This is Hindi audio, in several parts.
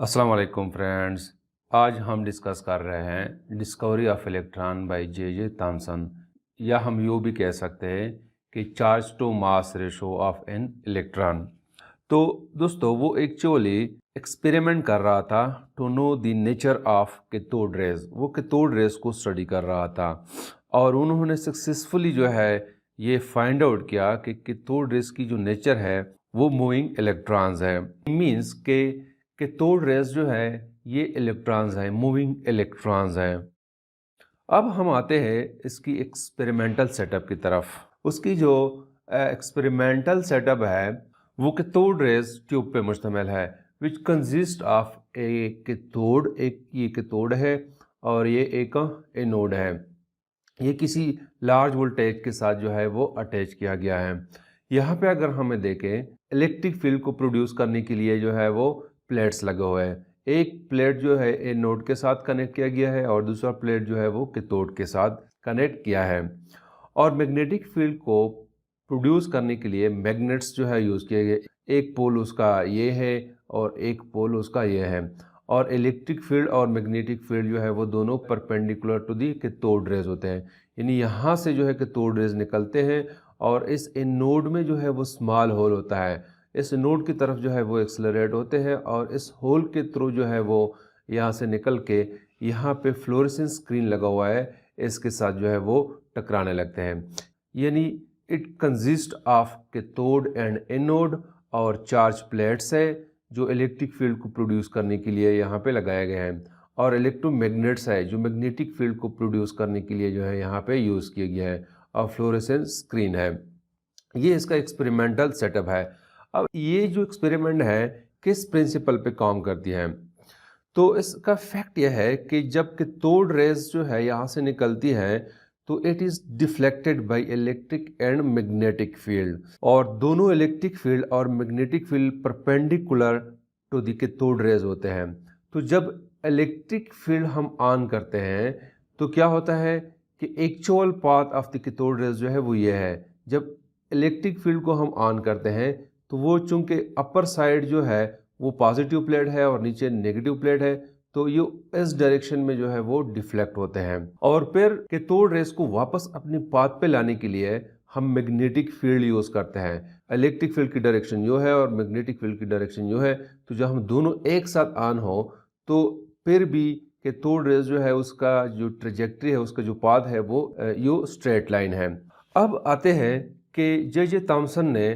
अस्सलाम वालेकुम फ्रेंड्स। आज हम डिस्कस कर रहे हैं discovery of electron by J Thomson, या हम यूँ भी कह सकते हैं कि charge to mass ratio of an electron. तो दोस्तों, वो एक्चुअली एक्सपेरिमेंट कर रहा था to know the nature of cathode rays. वो कैथोड रेज को स्टडी कर रहा था और उन्होंने सक्सेसफुली जो है ये फाइंड आउट किया कि कैथोड रेज की जो नेचर है वो मूविंग इलेक्ट्रॉन्स है। मींस के कैथोड रेज जो है ये इलेक्ट्रॉन्स हैं, मूविंग इलेक्ट्रॉन्स हैं। अब हम आते हैं इसकी एक्सपेरिमेंटल सेटअप की तरफ। उसकी जो एक्सपेरिमेंटल सेटअप है वो कैथोड रेज ट्यूब पे मुश्तमिल है, which consist of A cathode. एक ये कैथोड है और ये एक एनोड है। ये किसी लार्ज वोल्टेज के साथ जो है वो अटैच किया गया है। यहाँ पे अगर हमें देखें, इलेक्ट्रिक फील्ड को प्रोड्यूस करने के लिए जो है वो प्लेट्स लगे हुए हैं। एक प्लेट जो है एनोड के साथ कनेक्ट किया गया है और दूसरा प्लेट जो है वो कैथोड के साथ कनेक्ट किया है। और मैग्नेटिक फील्ड को प्रोड्यूस करने के लिए मैग्नेट्स जो है यूज़ किए गए। एक पोल उसका ये है और एक पोल उसका ये है। और इलेक्ट्रिक फील्ड और मैग्नेटिक फील्ड जो है वो दोनों perpendicular to the cathode rays होते हैं। यानी यहाँ से जो है कैथोड रेज निकलते हैं और इस एनोड में जो है वो स्मॉल होल होता है। इस नोड की तरफ जो है वो एक्सेलरेट होते हैं और इस होल के थ्रू जो है वो यहाँ से निकल के यहाँ पे फ्लोरेसेंस स्क्रीन लगा हुआ है, इसके साथ जो है वो टकराने लगते हैं। यानी it consist of cathode and anode और चार्ज प्लेट्स है जो इलेक्ट्रिक फील्ड को प्रोड्यूस करने के लिए यहाँ पे लगाए गए हैं, और इलेक्ट्रोमैग्नेट्स है जो मैग्नेटिक फील्ड को प्रोड्यूस करने के लिए जो है यहाँ पे यूज़ किया गया है, और फ्लोरेसेंस स्क्रीन है। ये इसका एक्सपेरिमेंटल सेटअप है। अब ये जो एक्सपेरिमेंट है किस प्रिंसिपल पे काम करती है, तो इसका फैक्ट यह है कि जब कैथोड रेज जो है यहाँ से निकलती है तो it is deflected by electric and magnetic field, और दोनों इलेक्ट्रिक फील्ड और magnetic field perpendicular to the cathode rays होते हैं। तो जब इलेक्ट्रिक फील्ड हम ऑन करते हैं तो क्या होता है कि actual path of the cathode raise जो है वो ये है। जब इलेक्ट्रिक फील्ड को हम ऑन करते हैं तो वो चूंकि अपर साइड जो है वो पॉजिटिव प्लेट है और नीचे नेगेटिव प्लेट है, तो ये इस डायरेक्शन में जो है वो डिफ्लेक्ट होते हैं। और फिर कैथोड रेज को वापस अपने पाथ पे लाने के लिए हम मैग्नेटिक फील्ड यूज करते हैं। इलेक्ट्रिक फील्ड की डायरेक्शन यो है और मैग्नेटिक फील्ड की डायरेक्शन यो है, तो जब हम दोनों एक साथ ऑन हो तो फिर भी कैथोड रेज जो है उसका जो ट्रेजेक्ट्री है, उसका जो पाथ है वो यो स्ट्रेट लाइन है। अब आते हैं कि जे थॉमसन ने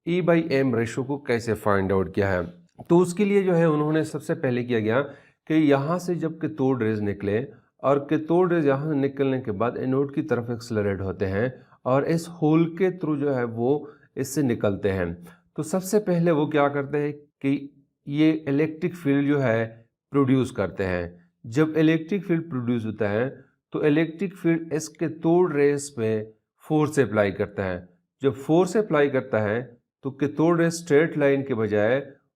E/m रेशो को कैसे फाइंड आउट किया है। तो उसके लिए जो है उन्होंने सबसे पहले किया गया कि यहाँ से जब कैथोड रेज निकले और कैथोड रेज यहाँ निकलने के बाद एनोड की तरफ एक्सेलरेट होते हैं और इस होल के थ्रू जो है वो इससे निकलते हैं। तो सबसे पहले वो क्या करते हैं कि ये इलेक्ट्रिक फील्ड जो है प्रोड्यूस करते हैं। जब इलेक्ट्रिक फील्ड प्रोड्यूस होता है तो इलेक्ट्रिक फील्ड इस कैथोड रेज पे फोर्स अप्लाई करता है। जब फोर्स अप्लाई करता है तो कैथोड रेज स्ट्रेट लाइन के बजाय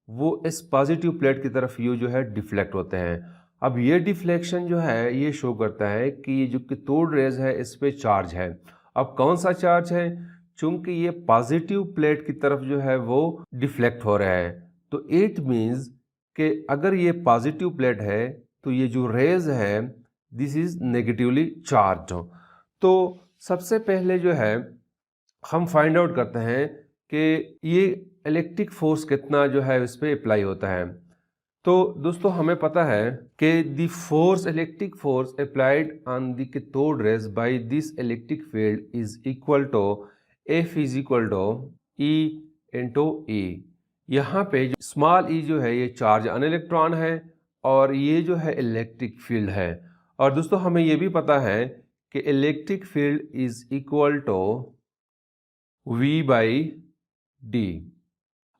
वो इस पॉजिटिव प्लेट की तरफ ये जो है डिफ्लेक्ट होते हैं। अब ये डिफ्लेक्शन जो है ये शो करता है कि ये जो कैथोड रेज है इस पे चार्ज है। अब कौन सा चार्ज है, चूंकि ये पॉजिटिव प्लेट की तरफ जो है वो डिफ्लेक्ट हो रहा है, तो इट मीन्स कि अगर ये पॉजिटिव प्लेट है तो ये जो रेज है दिस इज नेगेटिवली चार्ज। तो सबसे पहले जो है हम फाइंड आउट करते हैं कि ये इलेक्ट्रिक फोर्स कितना जो है इस पर अप्लाई होता है। तो दोस्तों, हमें पता है कि the force electric force applied on the cathode rays by this electric field is equal to F is equal to E into E। यहाँ पे जो स्मॉल e जो है ये चार्ज ऑन इलेक्ट्रॉन है और ये जो है इलेक्ट्रिक फील्ड है। और दोस्तों, हमें ये भी पता है कि electric field is equal to V/d।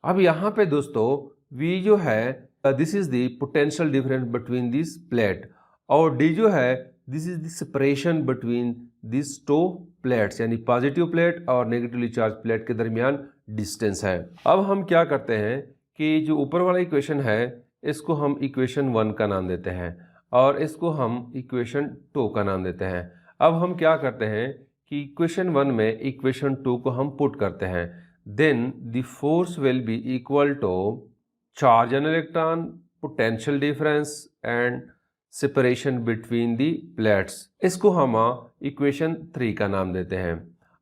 अब यहाँ पे दोस्तों V जो है this is the potential difference between this plate, और D जो है this is the separation between this two plates, यानी पॉजिटिव प्लेट और नेगेटिवली चार्ज प्लेट के दरमियान डिस्टेंस है। अब हम क्या करते हैं कि जो ऊपर वाला इक्वेशन है इसको हम इक्वेशन 1 का नाम देते हैं और इसको हम इक्वेशन 2 का नाम देते हैं। अब हम क्या करते हैं कि इक्वेशन 1 में इक्वेशन 2 को हम पुट करते हैं, then the force will be equal to charge on electron potential difference and separation between the plates. इसको हम इक्वेशन 3 का नाम देते हैं।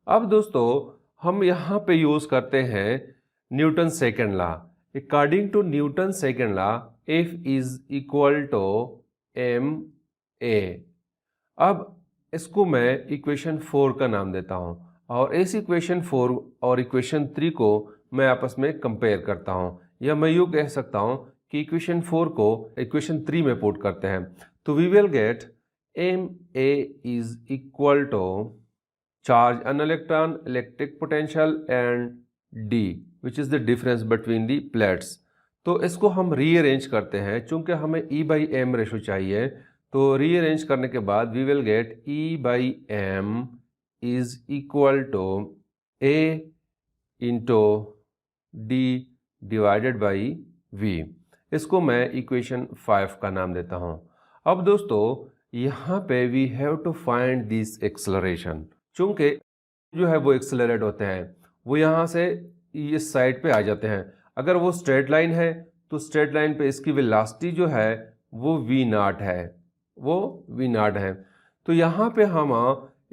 अब दोस्तों हम यहाँ पे यूज करते हैं Newton second law. According to Newton second law F is equal to ma। अब इसको मैं इक्वेशन 4 का नाम देता हूँ और इस इक्वेशन 4 और इक्वेशन 3 को मैं आपस में कंपेयर करता हूँ, या मैं यूँ कह सकता हूँ कि इक्वेशन 4 को इक्वेशन 3 में पुट करते हैं। तो we will get ma is equal to charge on electron, electric potential and d which is the difference between the plates. तो इसको हम रीअरेंज करते हैं, चूंकि हमें E/m रेशो चाहिए, तो रीअरेंज करने के बाद we will get E/m is equal to a into d divided by v। इसको मैं इक्वेशन 5 का नाम देता हूँ। अब दोस्तों यहाँ पे we have to find this acceleration. चूंकि जो है वो एक्सेलरेट होते हैं, वो यहाँ से इस साइड पे आ जाते हैं। अगर वो स्ट्रेट लाइन है तो स्ट्रेट लाइन पे इसकी वेलोसिटी जो है वो v0 है, वो v0 है। तो यहाँ पे हम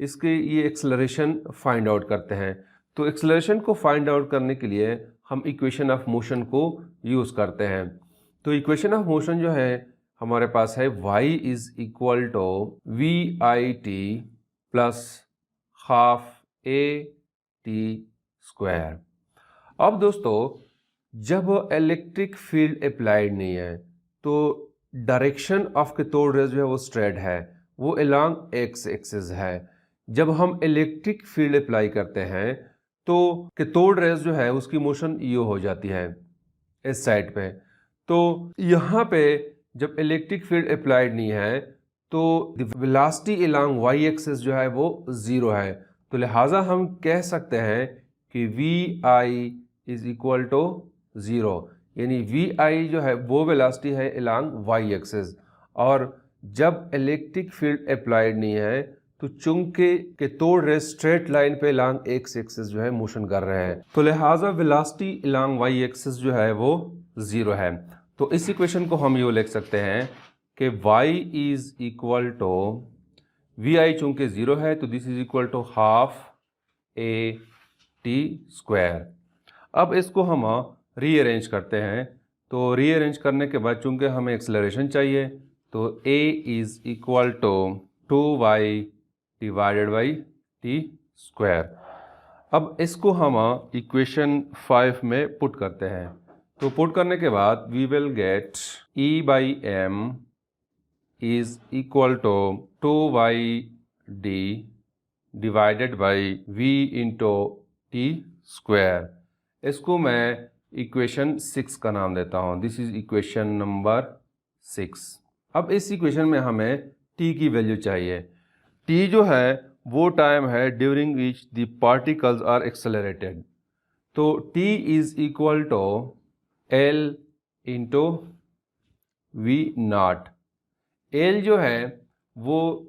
इसके ये एक्सेलरेशन फाइंड आउट करते हैं। तो एक्सेलरेशन को फाइंड आउट करने के लिए हम इक्वेशन ऑफ मोशन को यूज़ करते हैं। तो इक्वेशन ऑफ मोशन जो है हमारे पास है y is equal to VIT plus half AT square. अब दोस्तों जब इलेक्ट्रिक फील्ड अप्लाइड नहीं है तो डायरेक्शन ऑफ कैथोड रेज जो है वो स्ट्रेट है, वो अलोंग एक्स एक्सिस है। जब हम इलेक्ट्रिक फील्ड अप्लाई करते हैं तो कैथोड रेज जो है उसकी मोशन यो हो जाती है इस साइड पे। तो यहाँ पे जब इलेक्ट्रिक फील्ड अप्लाइड नहीं है तो वेलोसिटी अलोंग वाई एक्सिस जो है वो ज़ीरो है। तो लिहाजा हम कह सकते हैं कि VI is equal to zero, यानी VI जो है वो वेलोसिटी है अलोंग वाई एक्सिस। और जब इलेक्ट्रिक फील्ड अप्लाइड नहीं है तो चूंकि कैथोड रे स्ट्रेट लाइन पे अलोंग एक्स एक्सिस जो है मोशन कर रहे हैं, तो लिहाजा वेलोसिटी अलोंग वाई एक्सिस जो है वो ज़ीरो है। तो इस इक्वेशन को हम यूँ लिख सकते हैं कि y is equal to VI चूंकि ज़ीरो है तो this is equal to half AT square. अब इसको हम रीअरेंज करते हैं। तो रीअरेंज करने के बाद चूंकि हमें एक्सेलरेशन चाहिए तो A is equal to 2y divided by t square. अब इसको हम इक्वेशन 5 में पुट करते हैं। तो पुट करने के बाद we will get E/m is equal to 2y/d divided by v into t square. इसको मैं इक्वेशन 6 का नाम देता हूँ। This is equation number 6। अब इस इक्वेशन में हमें t की वैल्यू चाहिए। t जो है वो टाइम है during which the particles are accelerated. तो t is equal to L into V0। L जो है वो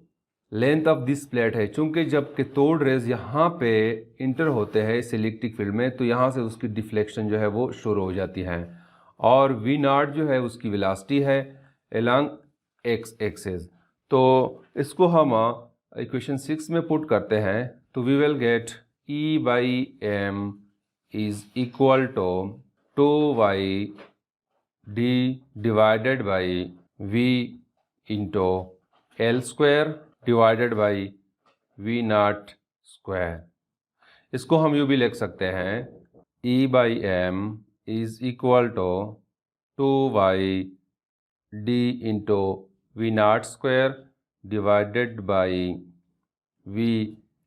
लेंथ ऑफ दिस प्लेट है। चूंकि जब कैथोड रेज यहाँ पे इंटर होते हैं इस इलेक्ट्रिक फील्ड में तो यहाँ से उसकी डिफ्लेक्शन जो है वो शुरू हो जाती है, और V0 जो है उसकी वेलोसिटी है अलोंग एक्स एक्सिस। तो इसको हम इक्वेशन 6 में पुट करते हैं तो we will get E/m is equal to 2y/d divided by v into L square divided by V0 square. इसको हम यूँ भी लिख सकते हैं E/m is equal to 2y/d into V0 square divided by v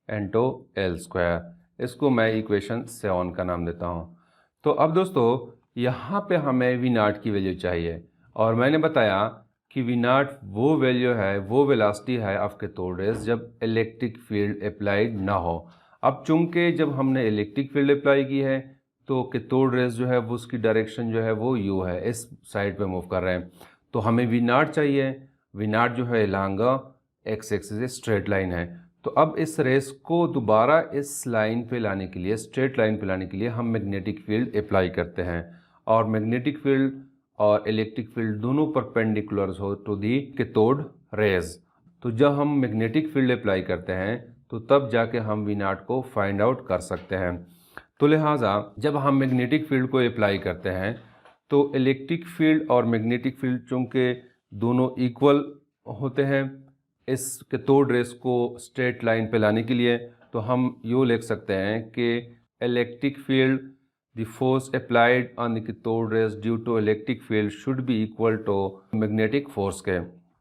into L square. इसको मैं इक्वेशन 7 का नाम देता हूँ। तो अब दोस्तों यहाँ पे हमें V0 की वैल्यू चाहिए, और मैंने बताया कि V0 वो वैल्यू है, वो वेलोसिटी है ऑफ कैथोड रेज जब इलेक्ट्रिक फील्ड अप्लाइड ना हो। अब चूंकि जब हमने इलेक्ट्रिक फील्ड अप्लाई की है तो कैथोड रेज जो है वो उसकी डायरेक्शन जो है वो यू है, इस साइड पे मूव कर रहे हैं। तो हमें V0 चाहिए। V0 जो है long x axis straight line है। तो अब इस रेस को दोबारा इस लाइन पे लाने के लिए, स्ट्रेट लाइन पे लाने के लिए हम मैग्नेटिक फील्ड अप्लाई करते हैं, और मैग्नेटिक फील्ड और इलेक्ट्रिक फील्ड दोनों परपेंडिकुलर हो टू दी कैथोड रेज। तो जब हम मैग्नेटिक फील्ड अप्लाई करते हैं तो तब जाके हम वी नॉट को फाइंड आउट कर सकते हैं। तो लिहाजा जब हम मैग्नेटिक फील्ड को अप्लाई करते हैं तो इलेक्ट्रिक फील्ड और मैग्नेटिक फील्ड चूँकि दोनों इक्वल होते हैं, इस कैथोड रेस को स्ट्रेट लाइन पे लाने के लिए तो हम यूँ लिख सकते हैं कि electric field the force applied on the cathode rays due to electric field should be equal to magnetic force के।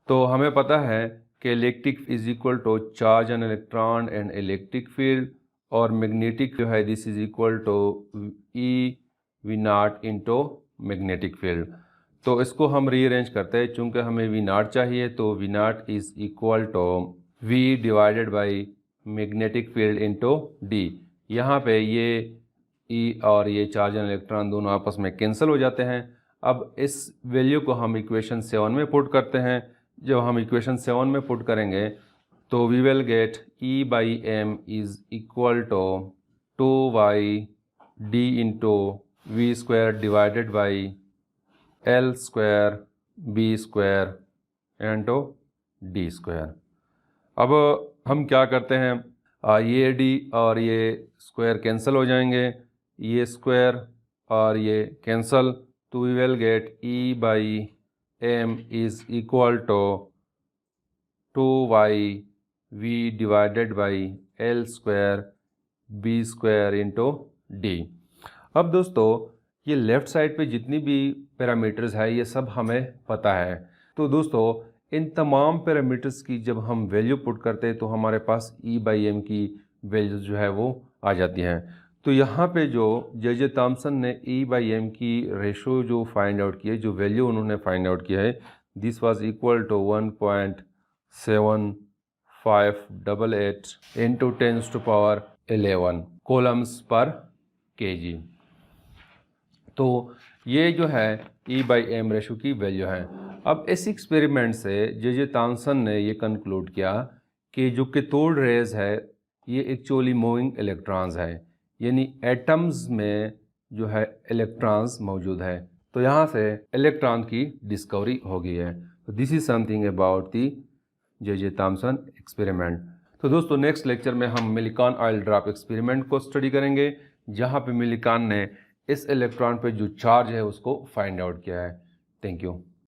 तो हमें पता है कि electric is equal to charge on electron and electric field, और मैग्नेटिक जो है this is equal to E V naught into magnetic field. तो इसको हम रीअरेंज करते हैं, चूँकि हमें वी नॉट चाहिए तो V naught is equal to V divided by magnetic field into D. यहाँ पे ये ई और ये चार्ज एंड इलेक्ट्रॉन दोनों आपस में कैंसिल हो जाते हैं। अब इस वैल्यू को हम इक्वेशन 7 में पुट करते हैं। जब हम इक्वेशन 7 में पुट करेंगे तो we will get E by M is equal to 2y D into V square divided by L square B square into D square. अब हम क्या करते हैं, ये डी और ये स्क्वायर कैंसिल हो जाएंगे, ये स्क्वायर और ये कैंसिल, तो we will get E by M is equal to 2y V divided by L square B square into D. अब दोस्तों ये लेफ़्ट साइड पे जितनी भी पैरामीटर्स है ये सब हमें पता है। तो दोस्तों इन तमाम पैरामीटर्स की जब हम वैल्यू पुट करते हैं तो हमारे पास ई बाई एम की वैल्यू जो है वो आ जाती हैं। तो यहाँ पे जो जे थॉमसन ने ई बाई एम की रेशो जो फाइंड आउट की है, जो वैल्यू उन्होंने फाइंड आउट किया है, this was equal to 1.7588 into 10⁻11 coulombs per kg। तो ये जो है ई बाई एम रेशो की वैल्यू है। अब इस एक्सपेरिमेंट से जे थॉमसन ने ये कंक्लूड किया कि जो कैथोड रेज है ये एक्चुअली मूविंग इलेक्ट्रॉन्स है, यानी एटम्स में जो है इलेक्ट्रॉन्स मौजूद है। तो यहाँ से इलेक्ट्रॉन की डिस्कवरी हो गई है। तो this is something about the J Thomson experiment. तो दोस्तों नेक्स्ट लेक्चर में हम मिलिकॉन ऑयल ड्रॉप एक्सपेरिमेंट को स्टडी करेंगे, जहाँ पे मिलिकॉन ने इस इलेक्ट्रॉन पे जो चार्ज है उसको फाइंड आउट किया है। Thank you.